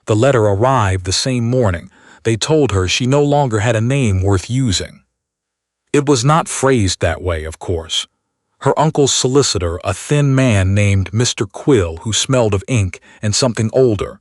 The letter arrived the same morning. They told her she no longer had a name worth using. It was not phrased that way, of course. Her uncle's solicitor, a thin man named Mr. Quill who smelled of ink and something older,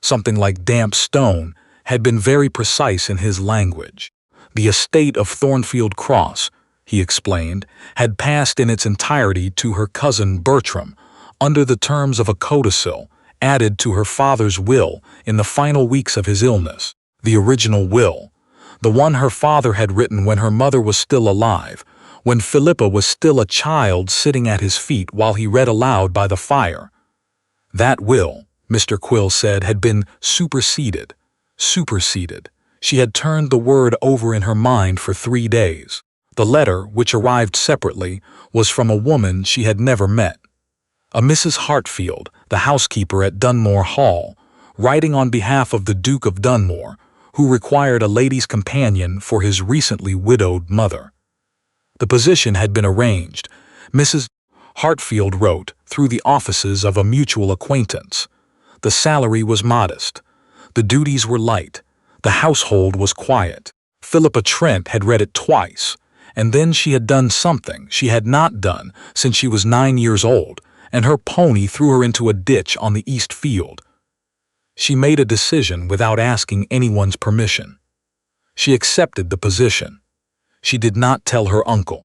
something like damp stone, had been very precise in his language. The estate of Thornfield Cross, he explained, had passed in its entirety to her cousin Bertram, under the terms of a codicil, added to her father's will in the final weeks of his illness. The original will, the one her father had written when her mother was still alive, when Philippa was still a child sitting at his feet while he read aloud by the fire. That will, Mr. Quill said, had been superseded. She had turned the word over in her mind for 3 days. The letter, which arrived separately, was from a woman she had never met. A Mrs. Hartfield, the housekeeper at Dunmore Hall, writing on behalf of the Duke of Dunmore, who required a lady's companion for his recently widowed mother. The position had been arranged. Mrs. Hartfield wrote through the offices of a mutual acquaintance. The salary was modest. The duties were light. The household was quiet. Philippa Trent had read it twice, and then she had done something she had not done since she was 9 years old, and her pony threw her into a ditch on the East Field. She made a decision without asking anyone's permission. She accepted the position. She did not tell her uncle.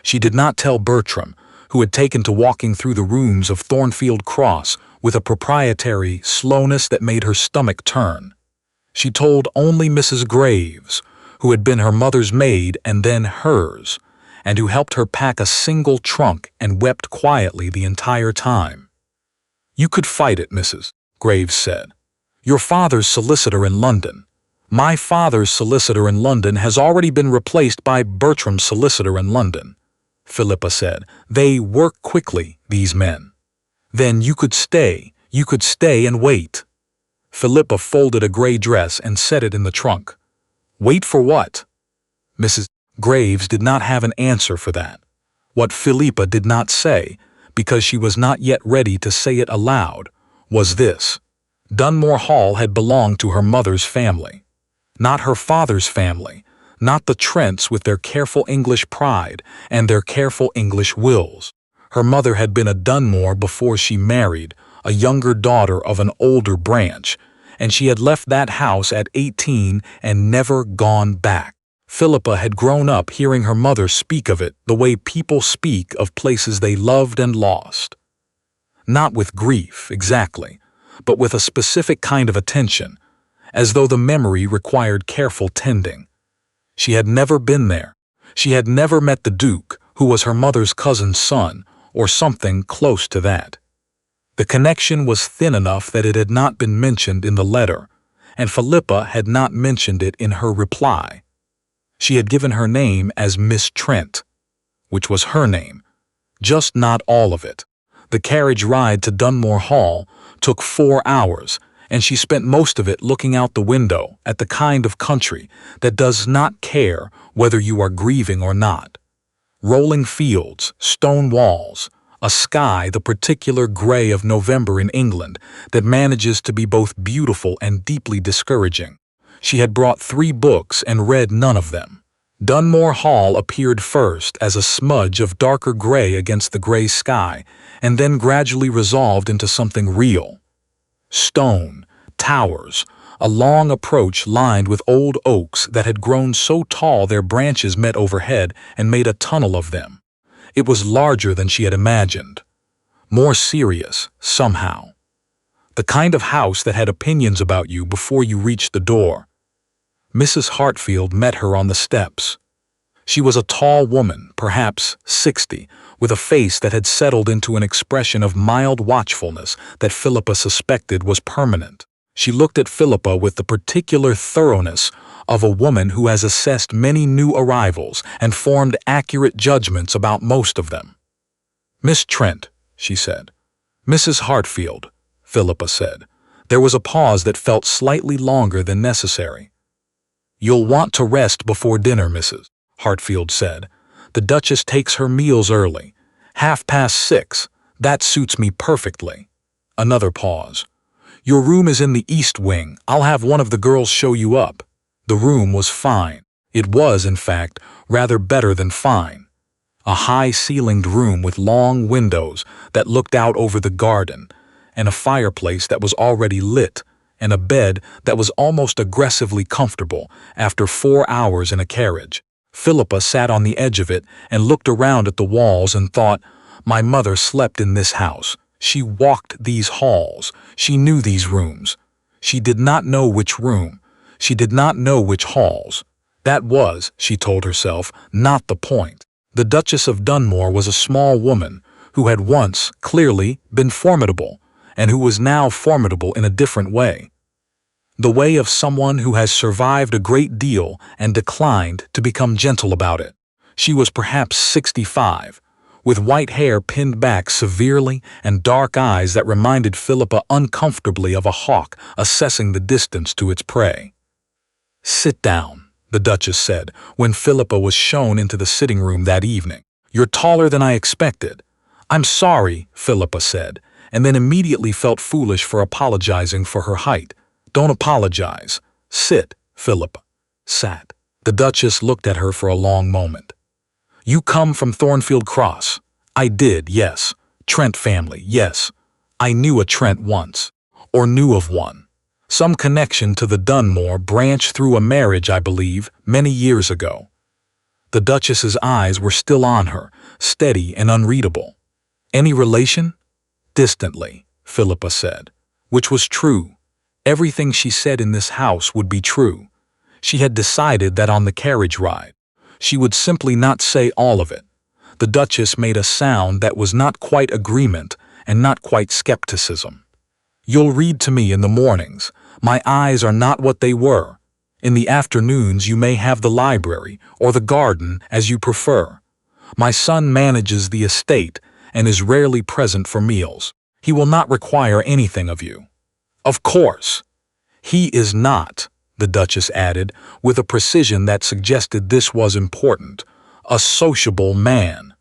She did not tell Bertram, who had taken to walking through the rooms of Thornfield Cross with a proprietary slowness that made her stomach turn. She told only Mrs. Graves, who had been her mother's maid and then hers, and who helped her pack a single trunk and wept quietly the entire time. "You could fight it, Mrs. Graves said. Your father's solicitor in London. My father's solicitor in London has already been replaced by Bertram's solicitor in London," Philippa said. "They work quickly, these men. Then you could stay and wait." Philippa folded a gray dress and set it in the trunk. Wait for what? Mrs. Graves did not have an answer for that. What Philippa did not say, because she was not yet ready to say it aloud, was this. Dunmore Hall had belonged to her mother's family. Not her father's family, not the Trents with their careful English pride and their careful English wills. Her mother had been a Dunmore before she married, a younger daughter of an older branch, and she had left that house at 18 and never gone back. Philippa had grown up hearing her mother speak of it the way people speak of places they loved and lost. Not with grief, exactly, but with a specific kind of attention, as though the memory required careful tending. She had never been there. She had never met the Duke, who was her mother's cousin's son, or something close to that. The connection was thin enough that it had not been mentioned in the letter, and Philippa had not mentioned it in her reply. She had given her name as Miss Trent, which was her name, just not all of it. The carriage ride to Dunmore Hall took 4 hours, and she spent most of it looking out the window at the kind of country that does not care whether you are grieving or not. Rolling fields, stone walls, a sky the particular gray of November in England that manages to be both beautiful and deeply discouraging. She had brought 3 books and read none of them. Dunmore Hall appeared first as a smudge of darker gray against the gray sky, and then gradually resolved into something real. Stone, towers, a long approach lined with old oaks that had grown so tall their branches met overhead and made a tunnel of them. It was larger than she had imagined. More serious, somehow. The kind of house that had opinions about you before you reached the door. Mrs. Hartfield met her on the steps. She was a tall woman, perhaps 60, with a face that had settled into an expression of mild watchfulness that Philippa suspected was permanent. She looked at Philippa with the particular thoroughness of a woman who has assessed many new arrivals and formed accurate judgments about most of them. "Miss Trent," she said. "Mrs. Hartfield," Philippa said. There was a pause that felt slightly longer than necessary. "You'll want to rest before dinner, Mrs. Hartfield said. "The Duchess takes her meals early. 6:30. That suits me perfectly." Another pause. Your room is in the east wing. I'll have one of the girls show you up." The room was fine. It was, in fact, rather better than fine. A high-ceilinged room with long windows that looked out over the garden, and a fireplace that was already lit, and a bed that was almost aggressively comfortable after 4 hours in a carriage. Philippa sat on the edge of it and looked around at the walls and thought, "My mother slept in this house. She walked these halls. She knew these rooms. She did not know which room. She did not know which halls." That was, she told herself, not the point. The Duchess of Dunmore was a small woman who had once, clearly, been formidable, and who was now formidable in a different way. The way of someone who has survived a great deal and declined to become gentle about it. She was perhaps 65, with white hair pinned back severely and dark eyes that reminded Philippa uncomfortably of a hawk assessing the distance to its prey. "Sit down," the Duchess said when Philippa was shown into the sitting room that evening. "You're taller than I expected." "I'm sorry," Philippa said, and then immediately felt foolish for apologizing for her height. "Don't apologize. Sit." Philippa sat. The Duchess looked at her for a long moment. "You come from Thornfield Cross." "I did, yes." "Trent family, yes. I knew a Trent once. Or knew of one. Some connection to the Dunmore branch through a marriage, I believe, many years ago." The Duchess's eyes were still on her, steady and unreadable. "Any relation?" "Distantly," Philippa said. Which was true. Everything she said in this house would be true. She had decided that on the carriage ride. She would simply not say all of it. The Duchess made a sound that was not quite agreement and not quite skepticism. "You'll read to me in the mornings. My eyes are not what they were. In the afternoons you may have the library or the garden as you prefer. My son manages the estate and is rarely present for meals. He will not require anything of you." "Of course." "He is not," the Duchess added, with a precision that suggested this was important, "a sociable man."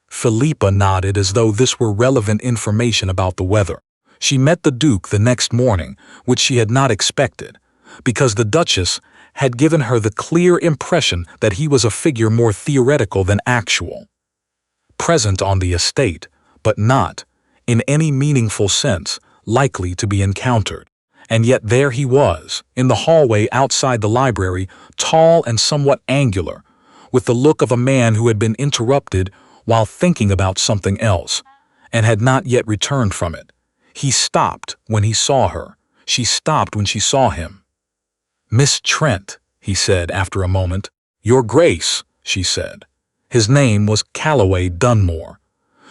Philippa nodded as though this were relevant information about the weather. She met the Duke the next morning, which she had not expected, because the Duchess had given her the clear impression that he was a figure more theoretical than actual. Present on the estate, but not, in any meaningful sense, likely to be encountered. And yet there he was, in the hallway outside the library, tall and somewhat angular, with the look of a man who had been interrupted while thinking about something else, and had not yet returned from it. He stopped when he saw her. She stopped when she saw him. "Miss Trent," he said after a moment. "Your Grace," she said. His name was Calloway Dunmore.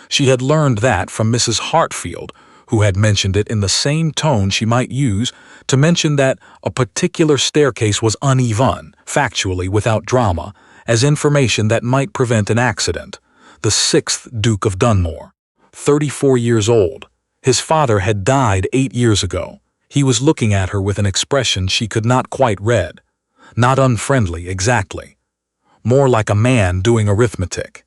She had learned that from Mrs. Hartfield, who had mentioned it in the same tone she might use to mention that a particular staircase was uneven, factually without drama, as information that might prevent an accident. The 6th Duke of Dunmore, 34 years old. His father had died 8 years ago. He was looking at her with an expression she could not quite read. Not unfriendly, exactly. More like a man doing arithmetic.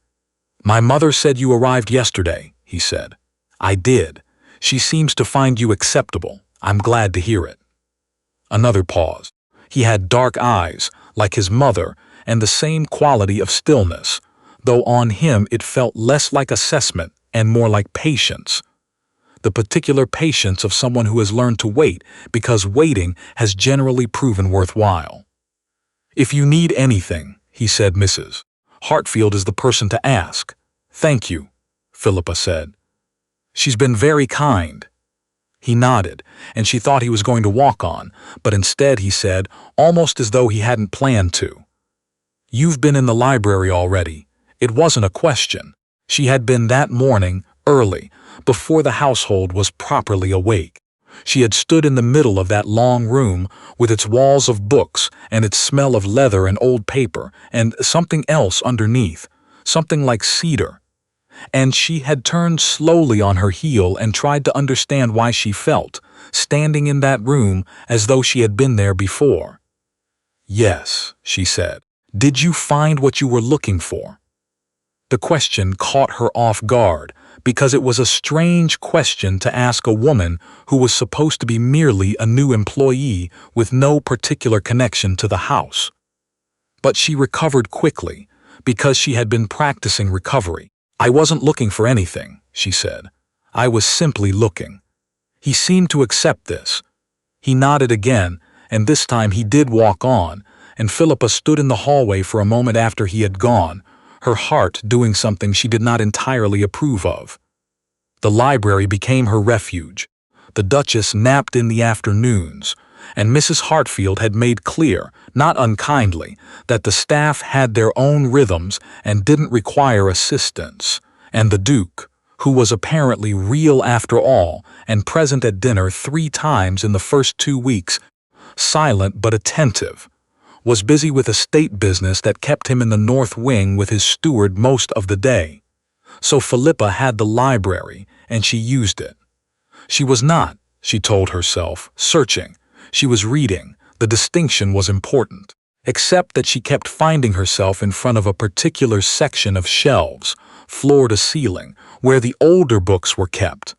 "My mother said you arrived yesterday," he said. "I did. She seems to find you acceptable. I'm glad to hear it." Another pause. He had dark eyes, like his mother, and the same quality of stillness, though on him it felt less like assessment and more like patience. The particular patience of someone who has learned to wait because waiting has generally proven worthwhile. "If you need anything," he said, "Mrs. Hartfield is the person to ask." "Thank you," Philippa said. "She's been very kind." He nodded, and she thought he was going to walk on, but instead he said, almost as though he hadn't planned to, "You've been in the library already." It wasn't a question. She had been that morning, early, before the household was properly awake. She had stood in the middle of that long room, with its walls of books and its smell of leather and old paper, and something else underneath, something like cedar. And she had turned slowly on her heel and tried to understand why she felt, standing in that room as though she had been there before. "Yes," she said. "Did you find what you were looking for?" The question caught her off guard, because it was a strange question to ask a woman who was supposed to be merely a new employee with no particular connection to the house. But she recovered quickly, because she had been practicing recovery. "I wasn't looking for anything," she said. "I was simply looking." He seemed to accept this. He nodded again, and this time he did walk on, and Philippa stood in the hallway for a moment after he had gone, her heart doing something she did not entirely approve of. The library became her refuge. The Duchess napped in the afternoons, and Mrs. Hartfield had made clear, not unkindly, that the staff had their own rhythms and didn't require assistance, and the Duke, who was apparently real after all and present at dinner 3 times in the first 2 weeks, silent but attentive, was busy with estate business that kept him in the north wing with his steward most of the day. So Philippa had the library, and she used it. She was not, she told herself, searching. She was reading. The distinction was important, except that she kept finding herself in front of a particular section of shelves, floor to ceiling, where the older books were kept.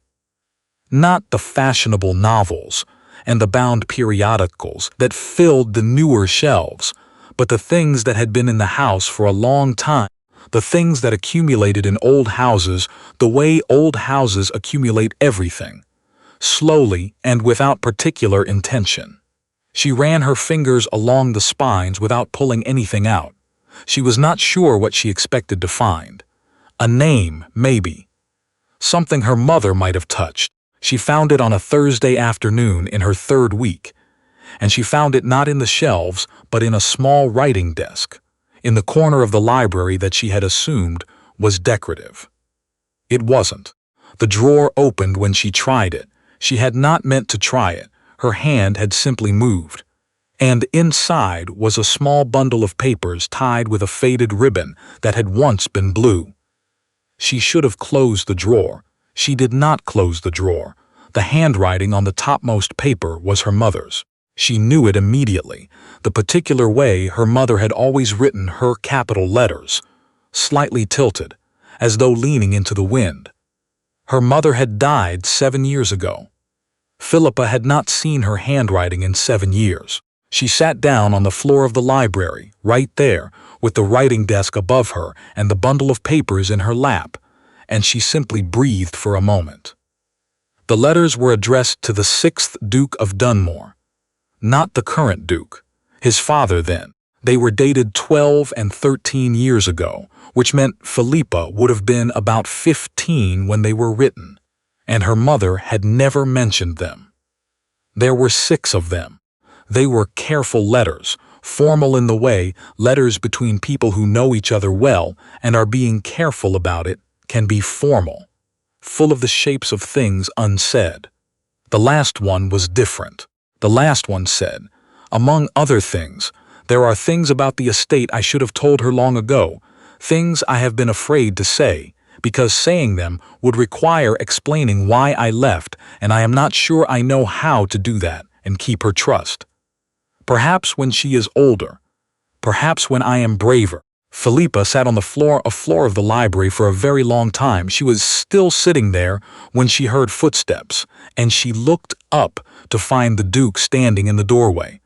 Not the fashionable novels and the bound periodicals that filled the newer shelves, but the things that had been in the house for a long time, the things that accumulated in old houses the way old houses accumulate everything, slowly and without particular intention. She ran her fingers along the spines without pulling anything out. She was not sure what she expected to find. A name, maybe. Something her mother might have touched. She found it on a Thursday afternoon in her 3rd week, and she found it not in the shelves, but in a small writing desk, in the corner of the library that she had assumed was decorative. It wasn't. The drawer opened when she tried it. She had not meant to try it. Her hand had simply moved. And inside was a small bundle of papers tied with a faded ribbon that had once been blue. She should have closed the drawer. She did not close the drawer. The handwriting on the topmost paper was her mother's. She knew it immediately, the particular way her mother had always written her capital letters, slightly tilted, as though leaning into the wind. Her mother had died 7 years ago. Philippa had not seen her handwriting in 7 years. She sat down on the floor of the library, right there, with the writing desk above her and the bundle of papers in her lap, and she simply breathed for a moment. The letters were addressed to the 6th Duke of Dunmore. Not the current Duke, his father then. They were dated 12 and 13 years ago, which meant Philippa would have been about 15 when they were written, and her mother had never mentioned them. There were 6 of them. They were careful letters, formal in the way letters between people who know each other well and are being careful about it can be formal, full of the shapes of things unsaid. The last one was different. The last one said, among other things, "There are things about the estate I should have told her long ago, things I have been afraid to say, because saying them would require explaining why I left, and I am not sure I know how to do that and keep her trust. Perhaps when she is older, perhaps when I am braver." Philippa sat on the floor of the library for a very long time. She was still sitting there when she heard footsteps, and she looked up to find the Duke standing in the doorway.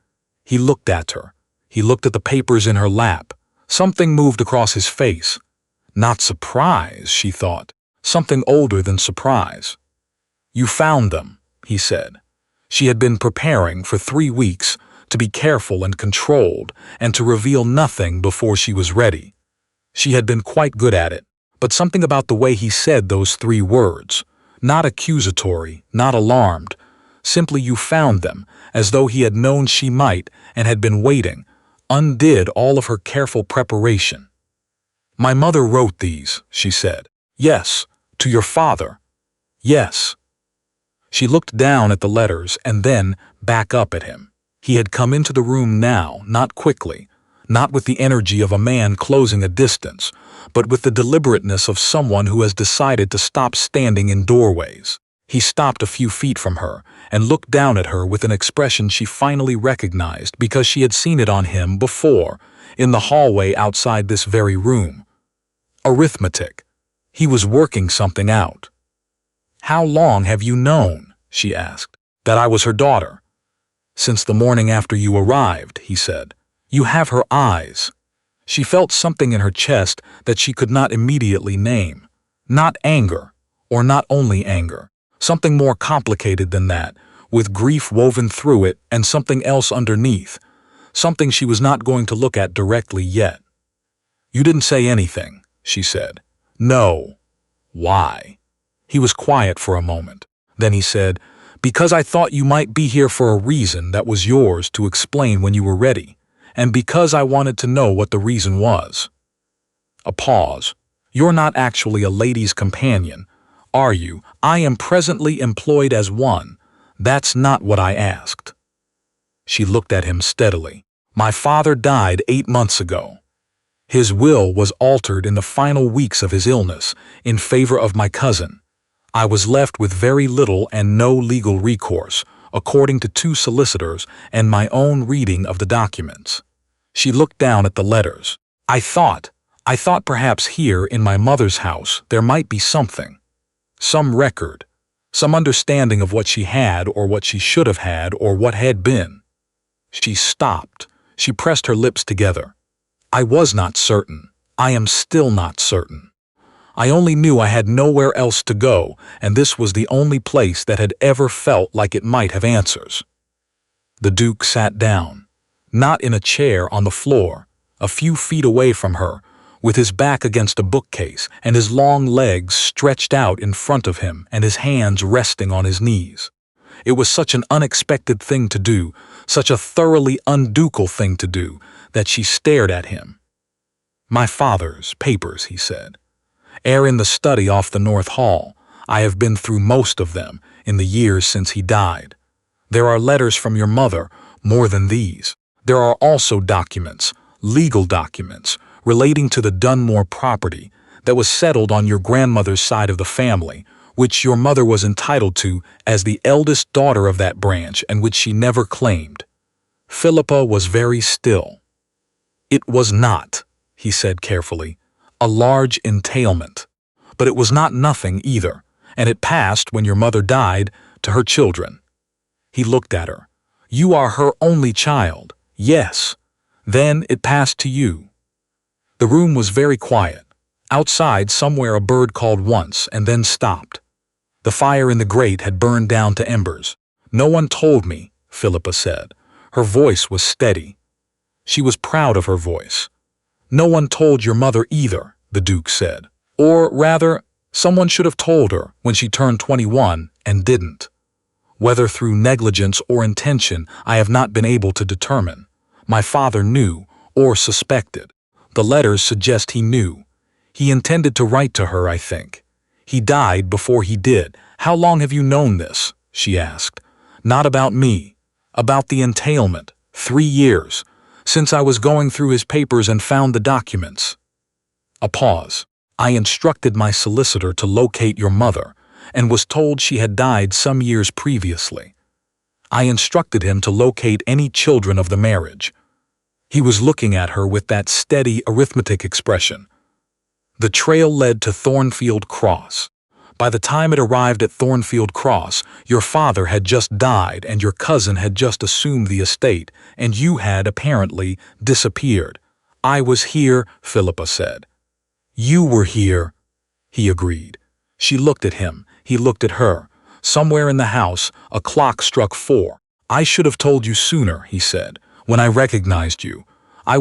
He looked at her. He looked at the papers in her lap. Something moved across his face. Not surprise, she thought. Something older than surprise. "You found them," he said. She had been preparing for 3 weeks to be careful and controlled and to reveal nothing before she was ready. She had been quite good at it, but something about the way he said those 3 words, not accusatory, not alarmed, simply "you found them," as though he had known she might and had been waiting, undid all of her careful preparation. "My mother wrote these," she said. "Yes, to your father. Yes." She looked down at the letters and then back up at him. He had come into the room now, not quickly, not with the energy of a man closing a distance, but with the deliberateness of someone who has decided to stop standing in doorways. He stopped a few feet from her and looked down at her with an expression she finally recognized because she had seen it on him before, in the hallway outside this very room. "Arithmetic," He was working something out. "How long have you known?" she asked. "That I was her daughter?" "Since the morning after you arrived," he said. "You have her eyes." She felt something in her chest that she could not immediately name. Not anger, or not only anger. Something more complicated than that, with grief woven through it and something else underneath. Something she was not going to look at directly yet. "You didn't say anything," she said. "No." "Why?" He was quiet for a moment. Then he said, "Because I thought you might be here for a reason that was yours to explain when you were ready, and because I wanted to know what the reason was." A pause. "You're not actually a lady's companion, are you?" "I am presently employed as one. That's not what I asked." She looked at him steadily. "My father died 8 months ago. His will was altered in the final weeks of his illness in favor of my cousin. I was left with very little and no legal recourse, according to 2 solicitors and my own reading of the documents." She looked down at the letters. I thought perhaps here in my mother's house there might be something. Some record, some understanding of what she had or what she should have had or what had been." She stopped. She pressed her lips together. "I was not certain. I am still not certain. I only knew I had nowhere else to go, and this was the only place that had ever felt like it might have answers." The Duke sat down, not in a chair on the floor, a few feet away from her, with his back against a bookcase and his long legs stretched out in front of him and his hands resting on his knees. It was such an unexpected thing to do, such a thoroughly unducal thing to do, that she stared at him. "My father's papers," he said, "are in the study off the North Hall. I have been through most of them in the years since he died. There are letters from your mother, more than these. There are also documents, legal documents, relating to the Dunmore property that was settled on your grandmother's side of the family, which your mother was entitled to as the eldest daughter of that branch and which she never claimed." Philippa was very still. "It was not," he said carefully, "a large entailment. But it was not nothing either, and it passed when your mother died to her children." He looked at her. "You are her only child." "Yes." "Then it passed to you." The room was very quiet. Outside somewhere a bird called once and then stopped. The fire in the grate had burned down to embers. "No one told me," Philippa said. Her voice was steady. She was proud of her voice. "No one told your mother either," the Duke said. "Or rather, someone should have told her when she turned 21 and didn't. Whether through negligence or intention, I have not been able to determine. My father knew, or suspected. The letters suggest he knew. He intended to write to her, I think. He died before he did." "How long have you known this?" she asked. "Not about me. About the entailment. 3 years. Since I was going through his papers and found the documents." A pause. "I instructed my solicitor to locate your mother, and was told she had died some years previously. I instructed him to locate any children of the marriage." He was looking at her with that steady arithmetic expression. "The trail led to Thornfield Cross. By the time it arrived at Thornfield Cross, your father had just died and your cousin had just assumed the estate, and you had, apparently, disappeared." "I was here," Philippa said. "You were here," he agreed. She looked at him. He looked at her. Somewhere in the house, a clock struck 4. "I should have told you sooner," he said, "when I recognized you. I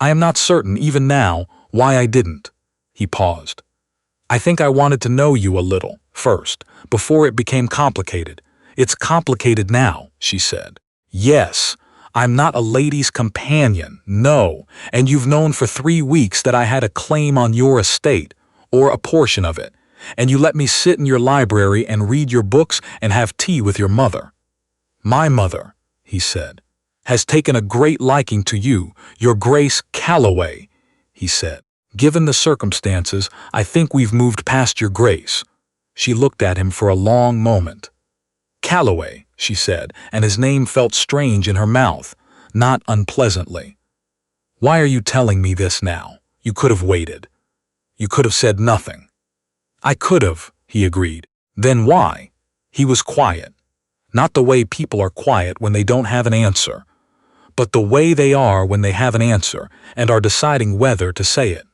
am not certain, even now, why I didn't." He paused. "I think I wanted to know you a little, first, before it became complicated. It's complicated now," she said. "Yes, I'm not a lady's companion, no, and you've known for 3 weeks that I had a claim on your estate, or a portion of it, and you let me sit in your library and read your books and have tea with your mother." "My mother," he said, "has taken a great liking to you, your Grace Calloway," he said. "Given the circumstances, I think we've moved past your Grace." She looked at him for a long moment. "Calloway," she said, and his name felt strange in her mouth, not unpleasantly. "Why are you telling me this now? You could have waited. You could have said nothing." I could have, he agreed. Then why? He was quiet. Not the way people are quiet when they don't have an answer, but the way they are when they have an answer and are deciding whether to say it.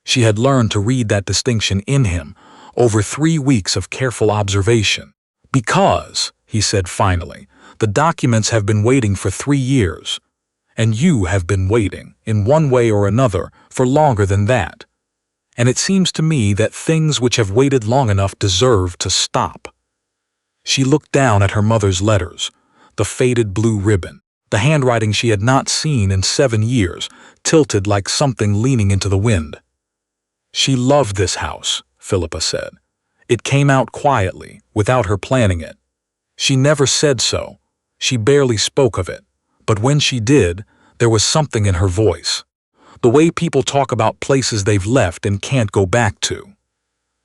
She had learned to read that distinction in him over 3 weeks of careful observation. Because, he said finally, the documents have been waiting for 3 years, and you have been waiting, in one way or another, for longer than that. And it seems to me that things which have waited long enough deserve to stop. She looked down at her mother's letters, the faded blue ribbon, the handwriting she had not seen in 7 years, tilted like something leaning into the wind. She loved this house, Philippa said. It came out quietly, without her planning it. She never said so. She barely spoke of it. But when she did, there was something in her voice. The way people talk about places they've left and can't go back to.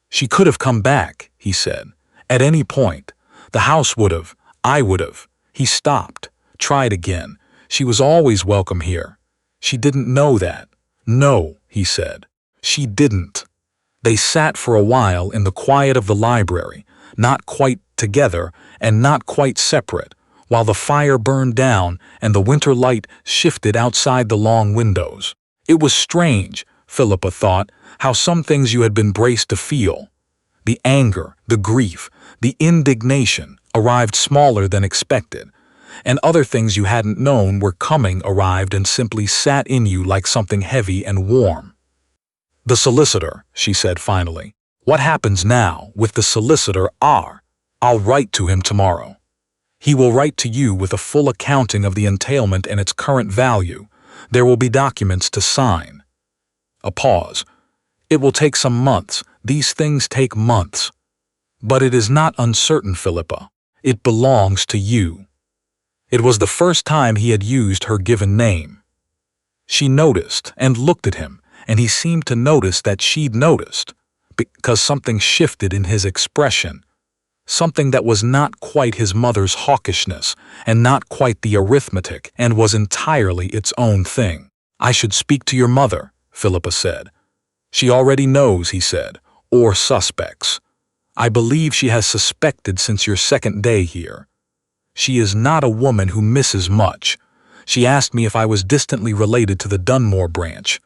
She could have come back, he said, at any point. The house would have, I would have. He stopped, tried again. She was always welcome here. She didn't know that. No, he said. She didn't. They sat for a while in the quiet of the library, not quite together and not quite separate, while the fire burned down and the winter light shifted outside the long windows. It was strange, Philippa thought, how some things you had been braced to feel. The anger, the grief, the indignation arrived smaller than expected, and other things you hadn't known were coming arrived and simply sat in you like something heavy and warm. The solicitor, she said finally. What happens now with the solicitor? I'll write to him tomorrow. He will write to you with a full accounting of the entailment and its current value. There will be documents to sign. A pause. It will take some months. These things take months. But it is not uncertain, Philippa. It belongs to you. It was the first time he had used her given name. She noticed and looked at him, and he seemed to notice that she'd noticed, because something shifted in his expression. Something that was not quite his mother's hawkishness, and not quite the arithmetic, and was entirely its own thing. I should speak to your mother, Philippa said. She already knows, he said, or suspects. I believe she has suspected since your second day here. She is not a woman who misses much. She asked me if I was distantly related to the Dunmore branch.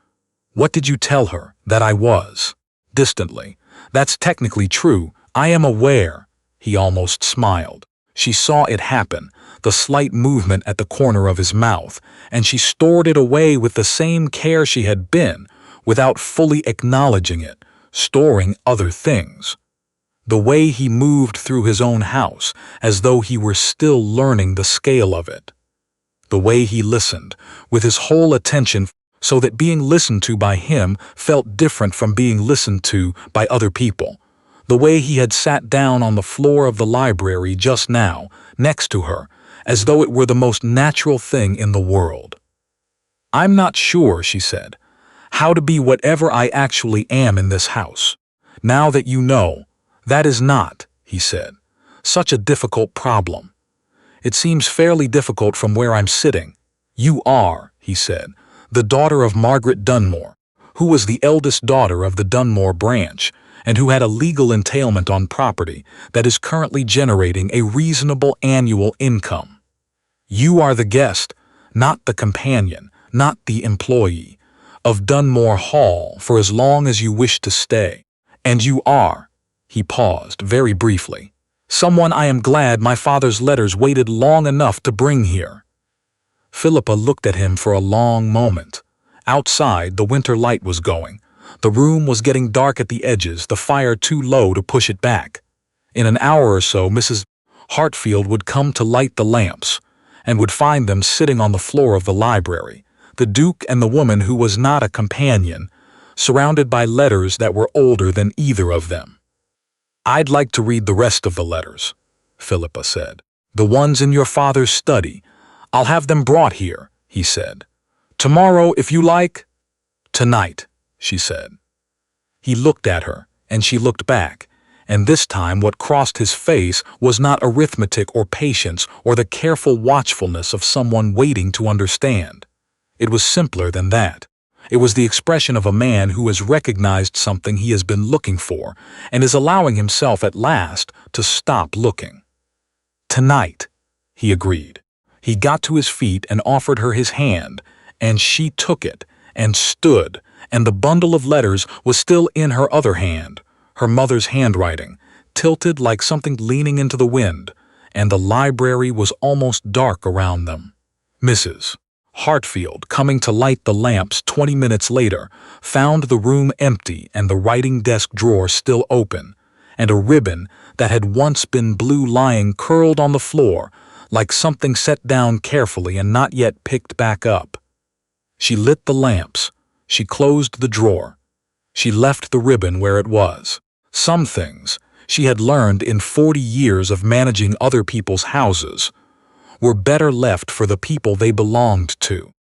What did you tell her? That I was. Distantly. That's technically true. I am aware. He almost smiled. She saw it happen, the slight movement at the corner of his mouth, and she stored it away with the same care she had been, without fully acknowledging it, storing other things. The way he moved through his own house, as though he were still learning the scale of it. The way he listened, with his whole attention, so that being listened to by him felt different from being listened to by other people. The way he had sat down on the floor of the library just now, next to her, as though it were the most natural thing in the world. I'm not sure, she said, how to be whatever I actually am in this house. Now that you know, that is not, he said, such a difficult problem. It seems fairly difficult from where I'm sitting. You are, he said, the daughter of Margaret Dunmore, who was the eldest daughter of the Dunmore branch, and who had a legal entailment on property that is currently generating a reasonable annual income. You are the guest, not the companion, not the employee, of Dunmore Hall for as long as you wish to stay. And you are, he paused very briefly, someone I am glad my father's letters waited long enough to bring here. Philippa looked at him for a long moment. Outside, the winter light was going. The room was getting dark at the edges, the fire too low to push it back. In an hour or so, Mrs. Hartfield would come to light the lamps, and would find them sitting on the floor of the library, the Duke and the woman who was not a companion, surrounded by letters that were older than either of them. I'd like to read the rest of the letters, Philippa said. The ones in your father's study. I'll have them brought here, he said. Tomorrow, if you like. Tonight, she said. He looked at her, and she looked back, and this time what crossed his face was not arithmetic or patience or the careful watchfulness of someone waiting to understand. It was simpler than that. It was the expression of a man who has recognized something he has been looking for and is allowing himself at last to stop looking. "Tonight," he agreed. He got to his feet and offered her his hand, and she took it and stood, and the bundle of letters was still in her other hand, her mother's handwriting, tilted like something leaning into the wind, and the library was almost dark around them. Mrs. Hartfield, coming to light the lamps 20 minutes later, found the room empty and the writing desk drawer still open, and a ribbon that had once been blue lying curled on the floor, like something set down carefully and not yet picked back up. She lit the lamps. She closed the drawer. She left the ribbon where it was. Some things she had learned in 40 years of managing other people's houses were better left for the people they belonged to.